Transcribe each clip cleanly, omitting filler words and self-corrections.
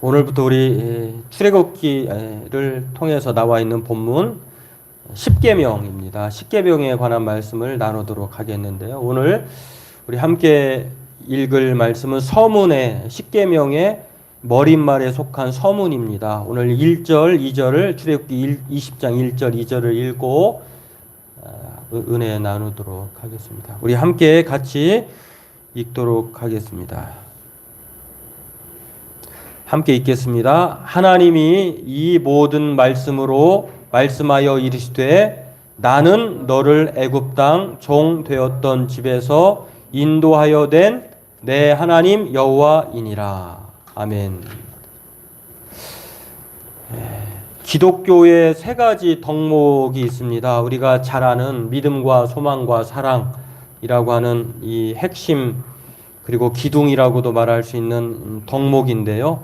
오늘부터 우리 출애굽기를 통해서 나와 있는 본문 10계명입니다. 10계명에 관한 말씀을 나누도록 하겠는데요. 오늘 우리 함께 읽을 말씀은 서문의 10계명의 머릿말에 속한 서문입니다. 오늘 1절, 2절을 출애굽기 20장 1절, 2절을 읽고 은혜 나누도록 하겠습니다. 우리 함께 같이 읽도록 하겠습니다. 함께 읽겠습니다. 하나님이 이 모든 말씀으로 말씀하여 이르시되 나는 너를 애굽 땅 종 되었던 집에서 인도하여 된 내 하나님 여호와이니라. 아멘. 기독교의 세 가지 덕목이 있습니다. 우리가 잘 아는 믿음과 소망과 사랑이라고 하는 이 핵심 그리고 기둥이라고도 말할 수 있는 덕목인데요.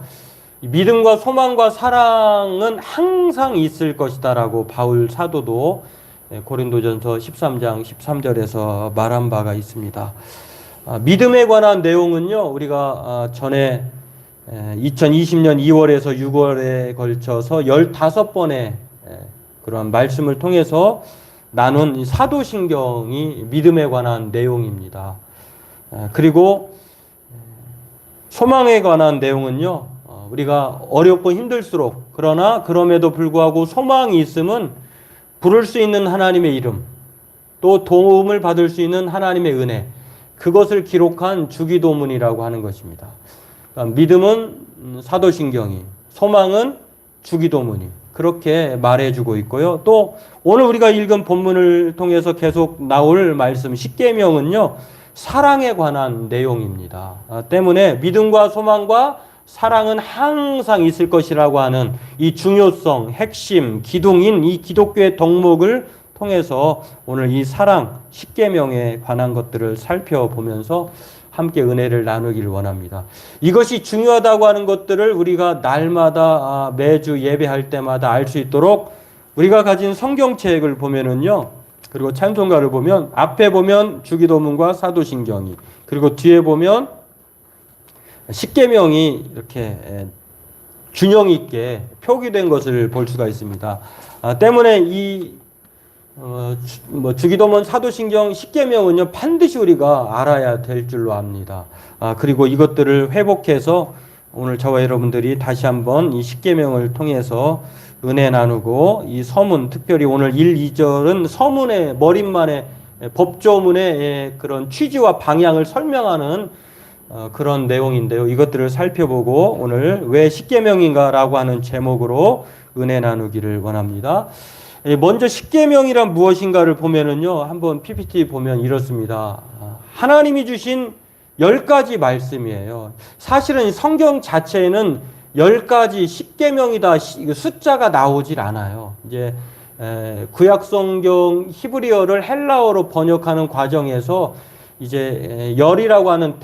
믿음과 소망과 사랑은 항상 있을 것이다라고 바울 사도도 고린도전서 13장 13절에서 말한 바가 있습니다. 믿음에 관한 내용은요, 우리가 전에 2020년 2월에서 6월에 걸쳐서 15번의 그런 말씀을 통해서 나눈 사도신경이 믿음에 관한 내용입니다. 그리고 소망에 관한 내용은요, 우리가 어렵고 힘들수록 그러나 그럼에도 불구하고 소망이 있음은 부를 수 있는 하나님의 이름, 또 도움을 받을 수 있는 하나님의 은혜, 그것을 기록한 주기도문이라고 하는 것입니다. 그러니까 믿음은 사도신경이, 소망은 주기도문이 그렇게 말해주고 있고요. 또 오늘 우리가 읽은 본문을 통해서 계속 나올 말씀 10계명은요, 사랑에 관한 내용입니다. 때문에 믿음과 소망과 사랑은 항상 있을 것이라고 하는 이 중요성, 핵심, 기둥인 이 기독교의 덕목을 통해서 오늘 이 사랑 10계명에 관한 것들을 살펴보면서 함께 은혜를 나누길 원합니다. 이것이 중요하다고 하는 것들을 우리가 날마다 매주 예배할 때마다 알 수 있도록 우리가 가진 성경책을 보면은요, 그리고 찬송가를 보면 앞에 보면 주기도문과 사도신경이, 그리고 뒤에 보면 10계명이 이렇게 균형 있게 표기된 것을 볼 수가 있습니다. 때문에 이 주기도문, 사도신경, 10계명은요 반드시 우리가 알아야 될 줄로 압니다. 그리고 이것들을 회복해서 오늘 저와 여러분들이 다시 한번 이 10계명을 통해서 은혜 나누고 이 서문, 특별히 오늘 1, 2절은 서문의 머릿말에 법조문의 그런 취지와 방향을 설명하는 그런 내용인데요. 이것들을 살펴보고 오늘 왜 10계명인가라고 하는 제목으로 은혜 나누기를 원합니다. 먼저 10계명이란 무엇인가를 보면은요, 한번 PPT 보면 이렇습니다. 하나님이 주신 10가지 말씀이에요. 사실은 성경 자체에는 10가지 10계명이다 숫자가 나오질 않아요. 이제 구약 성경 히브리어를 헬라어로 번역하는 과정에서 이제 열이라고 하는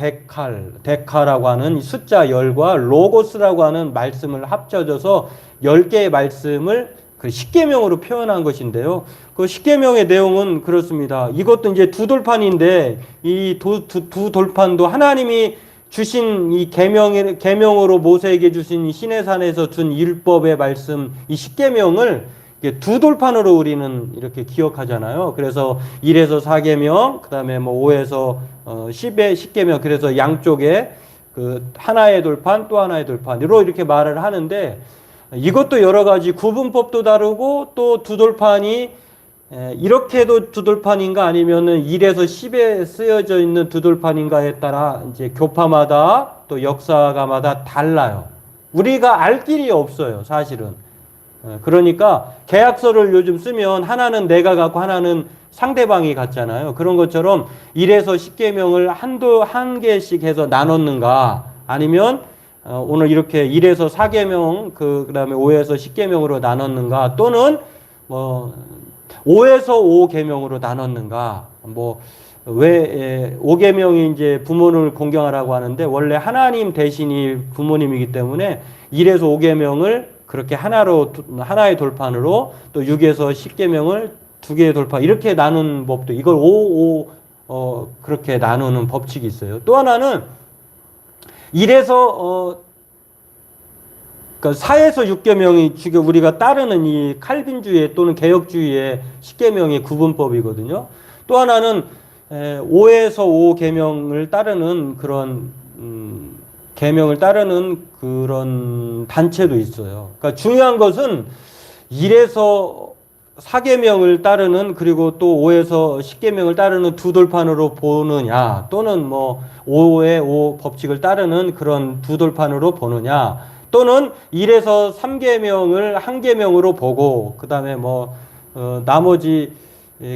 데카라고 하는 숫자 10과 로고스라고 하는 말씀을 합쳐져서 10개의 말씀을 그 10계명으로 표현한 것인데요. 그 10계명의 내용은 그렇습니다. 이것도 이제 두 돌판인데 이 두 돌판도 하나님이 주신 이 계명으로 모세에게 주신 시내산에서 준 율법의 말씀 이 10계명을 두 돌판으로 우리는 이렇게 기억하잖아요. 그래서 1에서 4계명, 그다음에 뭐 5에서 10계명, 그래서 양쪽에 그 하나의 돌판 또 하나의 돌판으로 이렇게 말을 하는데, 이것도 여러 가지 구분법도 다르고 또 두 돌판이 이렇게도 두 돌판인가 아니면은 1에서 10에 쓰여져 있는 두 돌판인가에 따라 이제 교파마다 또 역사가마다 달라요. 우리가 알 길이 없어요, 사실은. 그러니까 계약서를 요즘 쓰면 하나는 내가 갖고 하나는 상대방이 갖잖아요. 그런 것처럼 1에서 10계명을 한 개씩 해서 나눴는가, 아니면 오늘 이렇게 1에서 4계명, 그다음에 5에서 10계명으로 나눴는가, 또는 뭐 5에서 5계명으로 나눴는가. 뭐 왜 5계명이 이제 부모를 공경하라고 하는데 원래 하나님 대신이 부모님이기 때문에 1에서 5계명을 그렇게 하나의 돌판으로, 또 6에서 10계명을 두 개의 돌판, 이렇게 나눈 법도, 이걸 그렇게 나누는 법칙이 있어요. 또 하나는 1에서 그러니까 4에서 6계명이 지금 우리가 따르는 이 칼빈주의 또는 개혁주의의 10계명의 구분법이거든요. 또 하나는 5에서 5계명을 따르는 그런 계명을 따르는 그런 단체도 있어요. 그러니까 중요한 것은 1에서 4계명을 따르는 그리고 또 5에서 10계명을 따르는 두 돌판으로 보느냐 또는 뭐 5의 5 법칙을 따르는 그런 두 돌판으로 보느냐 또는 1에서 3계명을 한 계명으로 보고 그다음에 뭐 나머지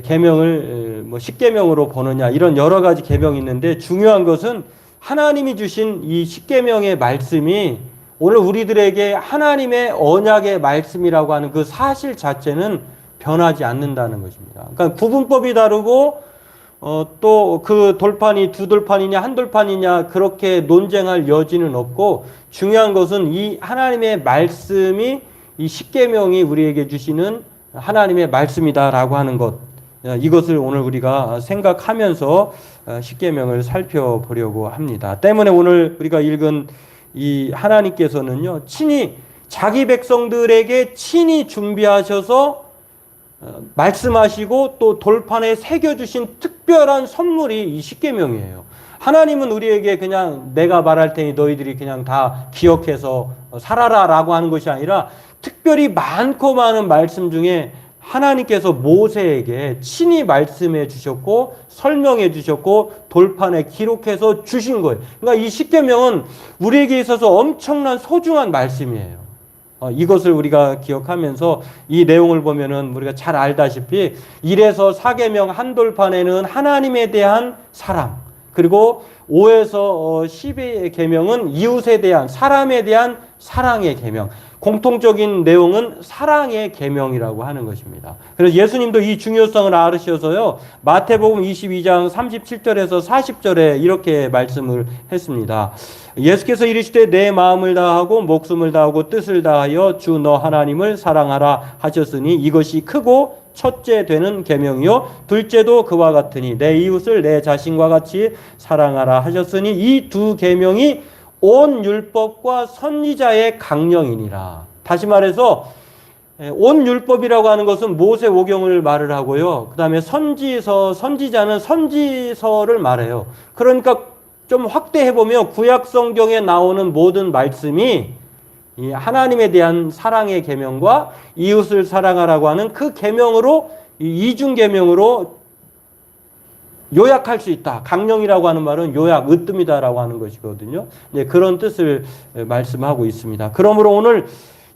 계명을 뭐 10계명으로 보느냐 이런 여러 가지 계명이 있는데 중요한 것은 하나님이 주신 이 10계명의 말씀이 오늘 우리들에게 하나님의 언약의 말씀이라고 하는 그 사실 자체는 변하지 않는다는 것입니다. 그러니까 구분법이 다르고 또 그 돌판이 두 돌판이냐 한 돌판이냐 그렇게 논쟁할 여지는 없고 중요한 것은 이 하나님의 말씀이 이 10계명이 우리에게 주시는 하나님의 말씀이다라고 하는 것 이것을 오늘 우리가 생각하면서 10계명을 살펴보려고 합니다. 때문에 오늘 우리가 읽은 이 하나님께서는요 친히 자기 백성들에게 친히 준비하셔서 말씀하시고 또 돌판에 새겨주신 특별한 선물이 이 10계명이에요. 하나님은 우리에게 그냥 내가 말할 테니 너희들이 그냥 다 기억해서 살아라 라고 하는 것이 아니라 특별히 많고 많은 말씀 중에 하나님께서 모세에게 친히 말씀해 주셨고 설명해 주셨고 돌판에 기록해서 주신 거예요. 그러니까 이 10계명은 우리에게 있어서 엄청난 소중한 말씀이에요. 이것을 우리가 기억하면서 이 내용을 보면은 우리가 잘 알다시피 1에서 4계명 한 돌판에는 하나님에 대한 사랑 그리고 5에서 10의 계명은 이웃에 대한 사람에 대한 사랑의 계명 공통적인 내용은 사랑의 계명이라고 하는 것입니다. 그래서 예수님도 이 중요성을 알으셔서요. 마태복음 22장 37절에서 40절에 이렇게 말씀을 했습니다. 예수께서 이르시되 내 마음을 다하고 목숨을 다하고 뜻을 다하여 주 너 하나님을 사랑하라 하셨으니 이것이 크고 첫째 되는 계명이요 둘째도 그와 같으니 내 이웃을 내 자신과 같이 사랑하라 하셨으니 이 두 계명이 온 율법과 선지자의 강령이니라. 다시 말해서 온 율법이라고 하는 것은 모세오경을 말을 하고요. 그 다음에 선지자는 선지서를 말해요. 그러니까 좀 확대해보면 구약성경에 나오는 모든 말씀이 이 하나님에 대한 사랑의 계명과 이웃을 사랑하라고 하는 그 계명으로 이중 계명으로 요약할 수 있다. 강령이라고 하는 말은 요약, 으뜸이다라고 하는 것이거든요. 네, 그런 뜻을 말씀하고 있습니다. 그러므로 오늘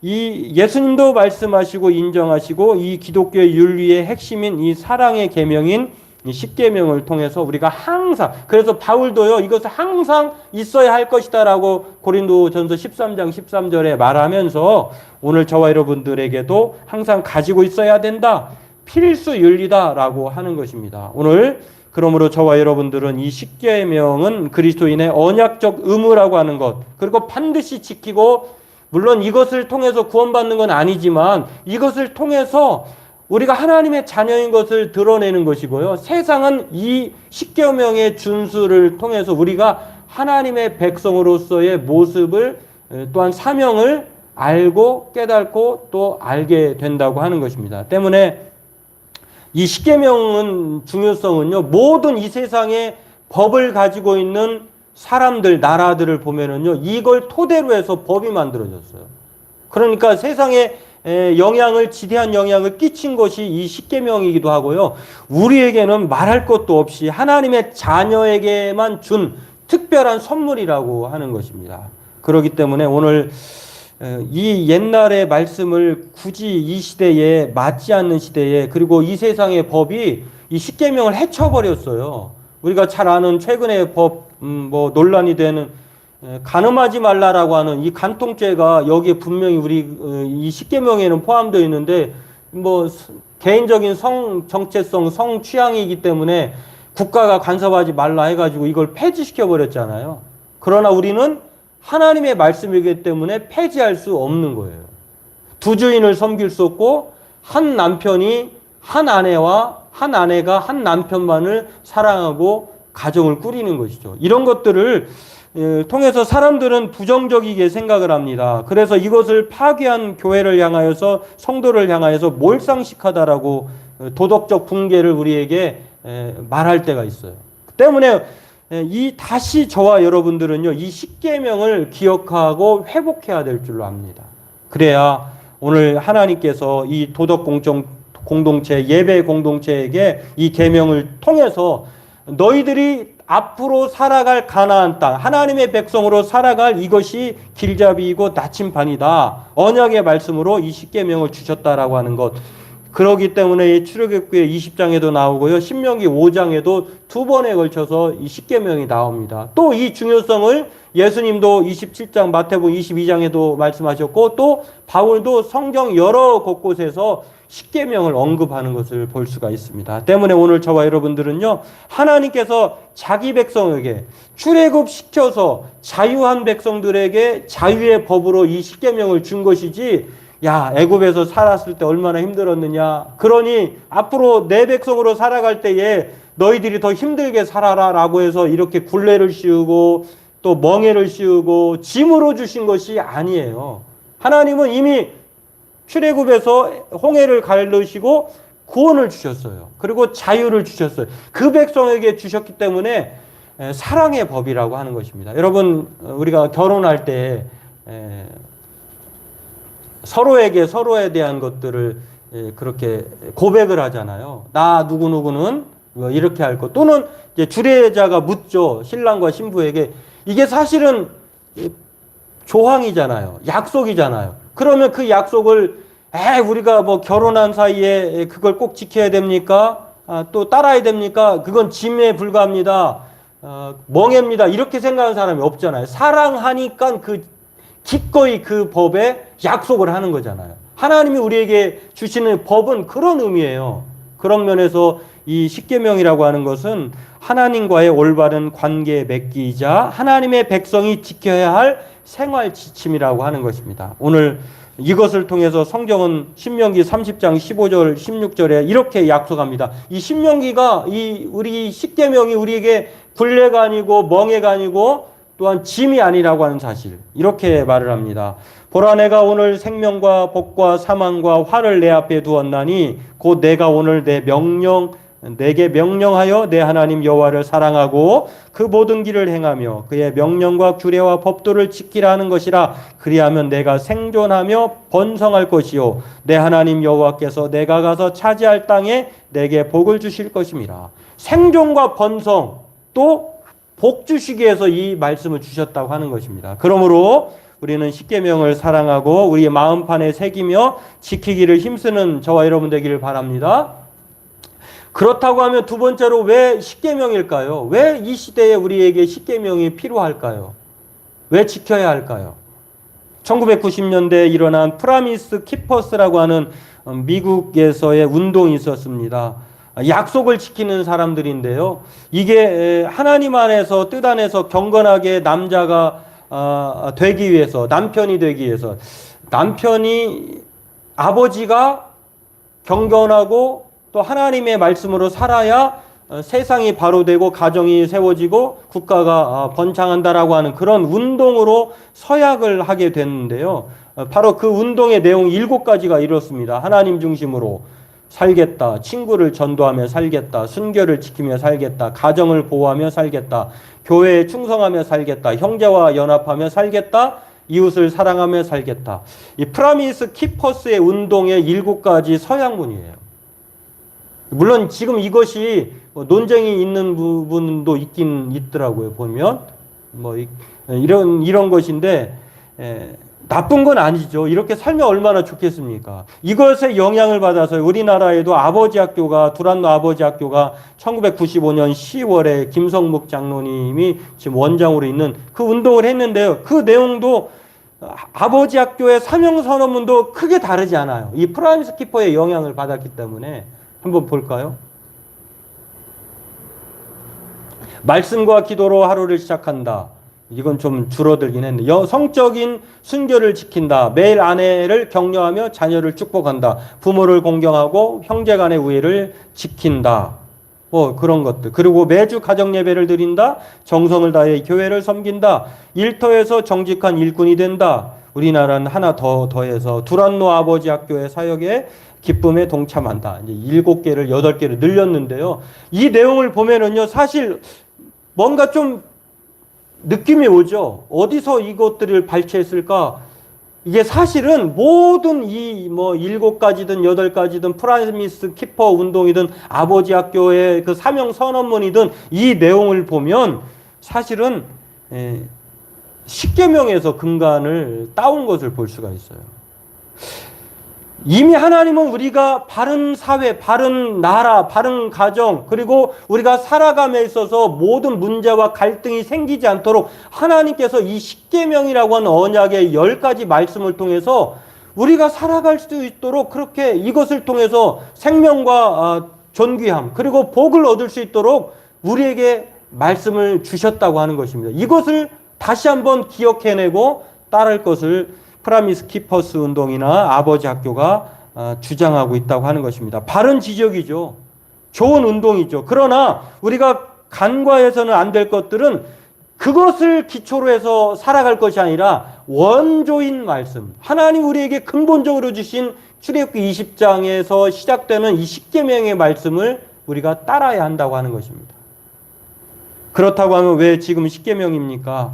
이 예수님도 말씀하시고 인정하시고 이 기독교의 윤리의 핵심인 이 사랑의 계명인 10계명을 통해서 우리가 항상 그래서 바울도요 이것을 항상 있어야 할 것이다라고 고린도전서 13장 13절에 말하면서 오늘 저와 여러분들에게도 항상 가지고 있어야 된다. 필수 윤리다라고 하는 것입니다. 오늘 그러므로 저와 여러분들은 이 10계명은 그리스도인의 언약적 의무라고 하는 것 그리고 반드시 지키고 물론 이것을 통해서 구원받는 건 아니지만 이것을 통해서 우리가 하나님의 자녀인 것을 드러내는 것이고요. 세상은 이 10계명의 준수를 통해서 우리가 하나님의 백성으로서의 모습을 또한 사명을 알고 깨닫고 또 알게 된다고 하는 것입니다. 때문에 이 10계명은 중요성은요. 모든 이 세상의 법을 가지고 있는 사람들, 나라들을 보면은요. 이걸 토대로 해서 법이 만들어졌어요. 그러니까 세상에 지대한 영향을 끼친 것이 이 10계명이기도 하고요. 우리에게는 말할 것도 없이 하나님의 자녀에게만 준 특별한 선물이라고 하는 것입니다. 그렇기 때문에 오늘 이 옛날의 말씀을 굳이 이 시대에 맞지 않는 시대에 그리고 이 세상의 법이 이 10계명을 헤쳐버렸어요. 우리가 잘 아는 최근의 법 논란이 되는 간음하지 말라라고 하는 이 간통죄가 여기에 분명히 우리 이 10계명에는 포함되어 있는데 개인적인 성 정체성, 성 취향이기 때문에 국가가 간섭하지 말라 해가지고 이걸 폐지시켜 버렸잖아요. 그러나 우리는 하나님의 말씀이기 때문에 폐지할 수 없는 거예요. 두 주인을 섬길 수 없고 한 남편이 한 아내와 한 아내가 한 남편만을 사랑하고 가정을 꾸리는 것이죠. 이런 것들을 통해서 사람들은 부정적이게 생각을 합니다. 그래서 이것을 파괴한 교회를 향하여서 성도를 향하여서 몰상식하다라고 도덕적 붕괴를 우리에게 말할 때가 있어요. 때문에 다시 저와 여러분들은요, 이 십계명을 기억하고 회복해야 될 줄로 압니다. 그래야 오늘 하나님께서 이 도덕 공동체, 예배 공동체에게 이 계명을 통해서 너희들이 앞으로 살아갈 가나안 땅, 하나님의 백성으로 살아갈 이것이 길잡이이고 나침반이다. 언약의 말씀으로 이 십계명을 주셨다라고 하는 것. 그러기 때문에 출애굽기의 20장에도 나오고요. 신명기 5장에도 두 번에 걸쳐서 이 십계명이 나옵니다. 또 이 중요성을 예수님도 27장, 마태복음 22장에도 말씀하셨고, 또 바울도 성경 여러 곳곳에서 십계명을 언급하는 것을 볼 수가 있습니다. 때문에 오늘 저와 여러분들은요, 하나님께서 자기 백성에게 출애굽시켜서 자유한 백성들에게 자유의 법으로 이 십계명을 준 것이지, 야, 애굽에서 살았을 때 얼마나 힘들었느냐, 그러니 앞으로 내 백성으로 살아갈 때에 너희들이 더 힘들게 살아라 라고 해서 이렇게 굴레를 씌우고 또 멍에를 씌우고 짐으로 주신 것이 아니에요. 하나님은 이미 출애굽에서 홍해를 가르시고 구원을 주셨어요. 그리고 자유를 주셨어요. 그 백성에게 주셨기 때문에 사랑의 법이라고 하는 것입니다. 여러분, 우리가 결혼할 때 서로에게 서로에 대한 것들을 그렇게 고백을 하잖아요. 나 누구누구는 이렇게 할 것. 또는 이제 주례자가 묻죠. 신랑과 신부에게. 이게 사실은 조항이잖아요. 약속이잖아요. 그러면 그 약속을 우리가 뭐 결혼한 사이에 그걸 꼭 지켜야 됩니까? 또 따라야 됩니까? 그건 짐에 불과합니다. 멍해입니다. 이렇게 생각하는 사람이 없잖아요. 사랑하니까 기꺼이 그 법에 약속을 하는 거잖아요. 하나님이 우리에게 주시는 법은 그런 의미예요. 그런 면에서 이 십계명이라고 하는 것은 하나님과의 올바른 관계에 맺기이자 하나님의 백성이 지켜야 할 생활 지침이라고 하는 것입니다. 오늘 이것을 통해서 성경은 신명기 30장 15절 16절에 이렇게 약속합니다. 이 신명기가 우리 십계명이 우리에게 굴레가 아니고 멍해가 아니고 또한 짐이 아니라고 하는 사실, 이렇게 말을 합니다. 보라, 내가 오늘 생명과 복과 사망과 화를 내 앞에 두었나니 곧 내가 오늘 내게 명령하여 내 하나님 여호와를 사랑하고 그 모든 길을 행하며 그의 명령과 규례와 법도를 지키라 하는 것이라. 그리하면 내가 생존하며 번성할 것이요 내 하나님 여호와께서 내가 가서 차지할 땅에 내게 복을 주실 것임이라. 생존과 번성, 또 복 주시기 위해서 이 말씀을 주셨다고 하는 것입니다. 그러므로 우리는 십계명을 사랑하고 우리의 마음판에 새기며 지키기를 힘쓰는 저와 여러분 되기를 바랍니다. 그렇다고 하면 두 번째로 왜 십계명일까요? 왜 이 시대에 우리에게 십계명이 필요할까요? 왜 지켜야 할까요? 1990년대에 일어난 프라미스 키퍼스라고 하는 미국에서의 운동이 있었습니다. 약속을 지키는 사람들인데요. 이게 하나님 안에서 뜻 안에서 경건하게 남자가 되기 위해서, 남편이 되기 위해서, 아버지가 경건하고 또 하나님의 말씀으로 살아야 세상이 바로 되고 가정이 세워지고 국가가 번창한다라고 하는 그런 운동으로 서약을 하게 됐는데요. 바로 그 운동의 내용 7가지가 이렇습니다. 하나님 중심으로 살겠다. 친구를 전도하며 살겠다. 순결을 지키며 살겠다. 가정을 보호하며 살겠다. 교회에 충성하며 살겠다. 형제와 연합하며 살겠다. 이웃을 사랑하며 살겠다. 이 프라미스 키퍼스의 운동의 7가지 서약문이에요. 물론 지금 이것이 논쟁이 있는 부분도 있긴 있더라고요. 보면 이런 것인데 나쁜 건 아니죠. 이렇게 살면 얼마나 좋겠습니까? 이것에 영향을 받아서 우리나라에도 두란노 아버지 학교가 1995년 10월에 김성묵 장로님이 지금 원장으로 있는 그 운동을 했는데요. 그 내용도 아버지 학교의 사명선언문도 크게 다르지 않아요. 이 프라미스 키퍼의 영향을 받았기 때문에 한번 볼까요? 말씀과 기도로 하루를 시작한다. 이건 좀 줄어들긴 했는데, 성적인 순결을 지킨다. 매일 아내를 격려하며 자녀를 축복한다. 부모를 공경하고 형제간의 우애를 지킨다. 뭐 그런 것들. 그리고 매주 가정 예배를 드린다. 정성을 다해 교회를 섬긴다. 일터에서 정직한 일꾼이 된다. 우리나라는 하나 더해서 두란노 아버지 학교의 사역에 기쁨에 동참한다. 이제 7개를 8개를 늘렸는데요. 이 내용을 보면은요, 사실 뭔가 좀 느낌이 오죠. 어디서 이것들을 발췌했을까? 이게 사실은 모든 이 뭐 7가지든 8가지든 프라미스 키퍼 운동이든 아버지 학교의 그 사명 선언문이든 이 내용을 보면 사실은 십계명에서 근간을 따온 것을 볼 수가 있어요. 이미 하나님은 우리가 바른 사회, 바른 나라, 바른 가정, 그리고 우리가 살아감에 있어서 모든 문제와 갈등이 생기지 않도록 하나님께서 이 십계명이라고 하는 언약의 10가지 말씀을 통해서 우리가 살아갈 수 있도록 그렇게 이것을 통해서 생명과 존귀함, 그리고 복을 얻을 수 있도록 우리에게 말씀을 주셨다고 하는 것입니다. 이것을 다시 한번 기억해내고 따를 것을 프라미스 키퍼스 운동이나 아버지 학교가 주장하고 있다고 하는 것입니다. 바른 지적이죠. 좋은 운동이죠. 그러나 우리가 간과해서는 안 될 것들은 그것을 기초로 해서 살아갈 것이 아니라 원조인 말씀, 하나님 우리에게 근본적으로 주신 출애굽기 20장에서 시작되는 이 십계명의 말씀을 우리가 따라야 한다고 하는 것입니다. 그렇다고 하면 왜 지금 십계명입니까?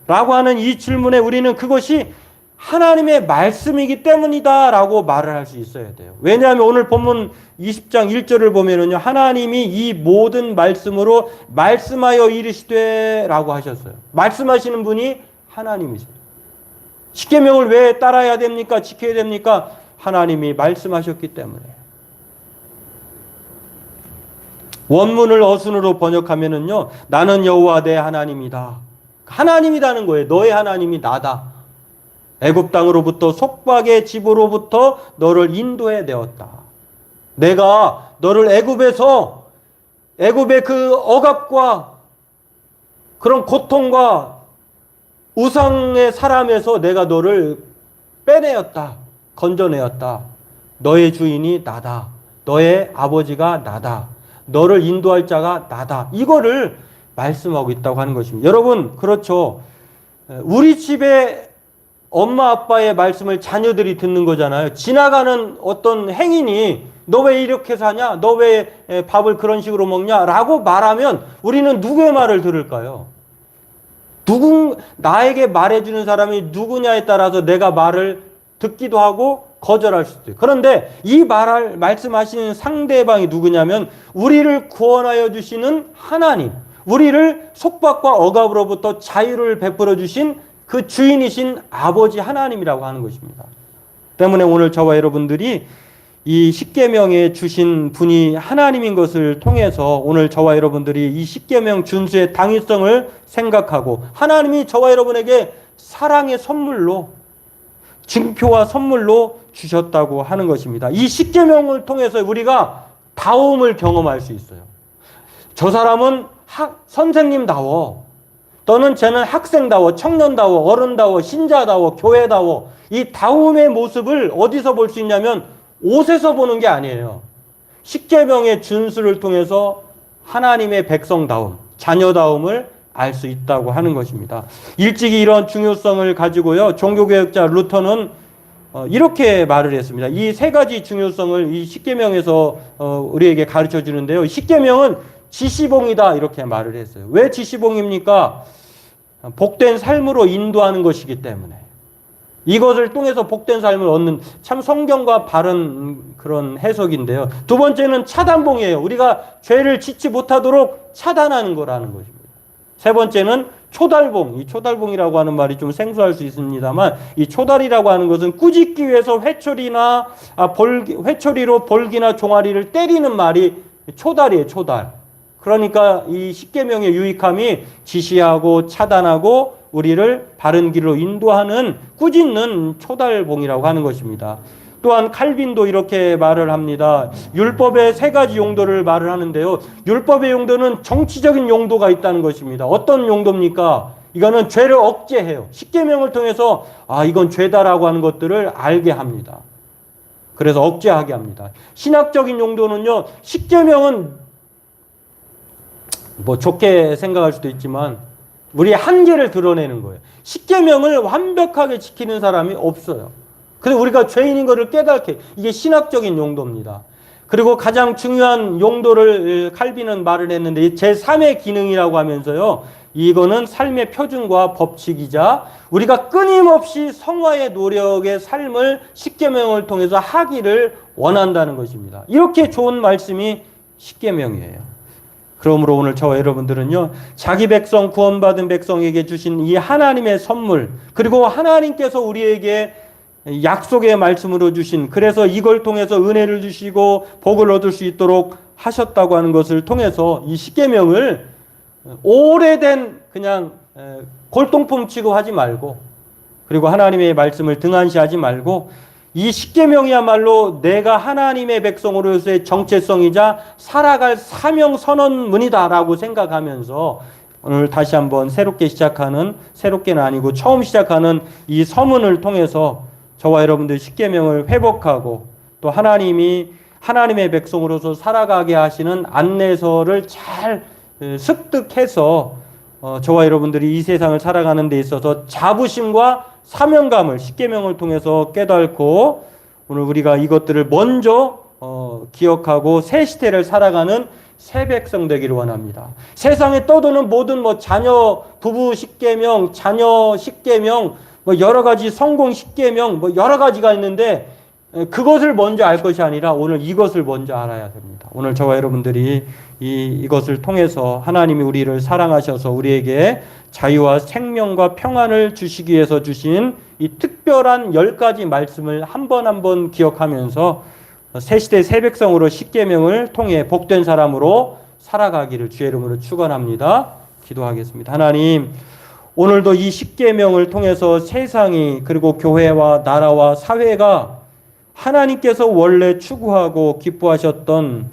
라고 하는 이 질문에 우리는 그것이 하나님의 말씀이기 때문이다 라고 말을 할 수 있어야 돼요. 왜냐하면 오늘 본문 20장 1절을 보면은요, 하나님이 이 모든 말씀으로 말씀하여 이르시되 라고 하셨어요. 말씀하시는 분이 하나님이세요. 십계명을 왜 따라야 됩니까? 지켜야 됩니까? 하나님이 말씀하셨기 때문에. 원문을 어순으로 번역하면은요, 나는 여호와 내 하나님이다. 하나님이라는 거예요. 너의 하나님이 나다. 애굽 땅으로부터 속박의 집으로부터 너를 인도해 내었다. 내가 너를 애굽의 그 억압과 그런 고통과 우상의 사람에서 내가 너를 빼내었다. 건져내었다. 너의 주인이 나다. 너의 아버지가 나다. 너를 인도할 자가 나다. 이거를 말씀하고 있다고 하는 것입니다. 여러분, 그렇죠. 우리 집에 엄마 아빠의 말씀을 자녀들이 듣는 거잖아요. 지나가는 어떤 행인이 너 왜 이렇게 사냐? 너 왜 밥을 그런 식으로 먹냐? 라고 말하면 우리는 누구의 말을 들을까요? 나에게 말해주는 사람이 누구냐에 따라서 내가 말을 듣기도 하고 거절할 수도 있어요. 그런데 이 말씀하시는 상대방이 누구냐면 우리를 구원하여 주시는 하나님, 우리를 속박과 억압으로부터 자유를 베풀어 주신 그 주인이신 아버지 하나님이라고 하는 것입니다. 때문에 오늘 저와 여러분들이 이 십계명에 주신 분이 하나님인 것을 통해서 오늘 저와 여러분들이 이 십계명 준수의 당위성을 생각하고 하나님이 저와 여러분에게 사랑의 선물로 증표와 선물로 주셨다고 하는 것입니다. 이 십계명을 통해서 우리가 다움을 경험할 수 있어요. 저 사람은 선생님다워, 또는 쟤는 학생다워, 청년다워, 어른다워, 신자다워, 교회다워. 이 다움의 모습을 어디서 볼 수 있냐면 옷에서 보는 게 아니에요. 십계명의 준수를 통해서 하나님의 백성다움, 자녀다움을 알 수 있다고 하는 것입니다. 일찍이 이런 중요성을 가지고요, 종교개혁자 루터는 이렇게 말을 했습니다. 이 세 가지 중요성을 이 십계명에서 우리에게 가르쳐 주는데요. 십계명은 지시봉이다 이렇게 말을 했어요. 왜 지시봉입니까? 복된 삶으로 인도하는 것이기 때문에. 이것을 통해서 복된 삶을 얻는 참 성경과 바른 그런 해석인데요. 두 번째는 차단봉이에요. 우리가 죄를 짓지 못하도록 차단하는 거라는 것입니다. 세 번째는 초달봉. 이 초달봉이라고 하는 말이 좀 생소할 수 있습니다만 이 초달이라고 하는 것은 꾸짖기 위해서 회초리로 볼기나 종아리를 때리는 말이 초달이에요. 초달. 그러니까 이 십계명의 유익함이 지시하고 차단하고 우리를 바른 길로 인도하는 꾸짖는 초달봉이라고 하는 것입니다. 또한 칼빈도 이렇게 말을 합니다. 율법의 세 가지 용도를 말을 하는데요. 율법의 용도는 정치적인 용도가 있다는 것입니다. 어떤 용도입니까? 이거는 죄를 억제해요. 십계명을 통해서 이건 죄다라고 하는 것들을 알게 합니다. 그래서 억제하게 합니다. 신학적인 용도는요. 십계명은 뭐 좋게 생각할 수도 있지만 우리의 한계를 드러내는 거예요. 십계명을 완벽하게 지키는 사람이 없어요. 그래서 우리가 죄인인 것을 깨닫게, 이게 신학적인 용도입니다. 그리고 가장 중요한 용도를 칼빈은 말을 했는데 제3의 기능이라고 하면서요. 이거는 삶의 표준과 법칙이자 우리가 끊임없이 성화의 노력의 삶을 십계명을 통해서 하기를 원한다는 것입니다. 이렇게 좋은 말씀이 십계명이에요. 그러므로 오늘 저와 여러분들은요, 자기 백성, 구원받은 백성에게 주신 이 하나님의 선물, 그리고 하나님께서 우리에게 약속의 말씀으로 주신, 그래서 이걸 통해서 은혜를 주시고 복을 얻을 수 있도록 하셨다고 하는 것을 통해서 이 십계명을 오래된 그냥 골동품 취급하지 말고, 그리고 하나님의 말씀을 등한시하지 말고, 이 십계명이야말로 내가 하나님의 백성으로서의 정체성이자 살아갈 사명 선언문이다라고 생각하면서 오늘 다시 한번 새롭게 시작하는, 새롭게는 아니고 처음 시작하는 이 서문을 통해서 저와 여러분들 십계명을 회복하고 또 하나님이 하나님의 백성으로서 살아가게 하시는 안내서를 잘 습득해서 저와 여러분들이 이 세상을 살아가는 데 있어서 자부심과 사명감을 십계명을 통해서 깨닫고 오늘 우리가 이것들을 먼저 기억하고 새 시대를 살아가는 새 백성 되기를 원합니다. 세상에 떠도는 모든 자녀 부부 십계명, 자녀 십계명, 여러 가지 성공 십계명, 여러 가지가 있는데 그것을 먼저 알 것이 아니라 오늘 이것을 먼저 알아야 됩니다. 오늘 저와 여러분들이 이것을 통해서 하나님이 우리를 사랑하셔서 우리에게 자유와 생명과 평안을 주시기 위해서 주신 이 특별한 10가지 말씀을 한 번 한 번 기억하면서 새시대 새 백성으로 십계명을 통해 복된 사람으로 살아가기를 주의 이름으로 축원합니다. 기도하겠습니다. 하나님, 오늘도 이 십계명을 통해서 세상이 그리고 교회와 나라와 사회가 하나님께서 원래 추구하고 기뻐하셨던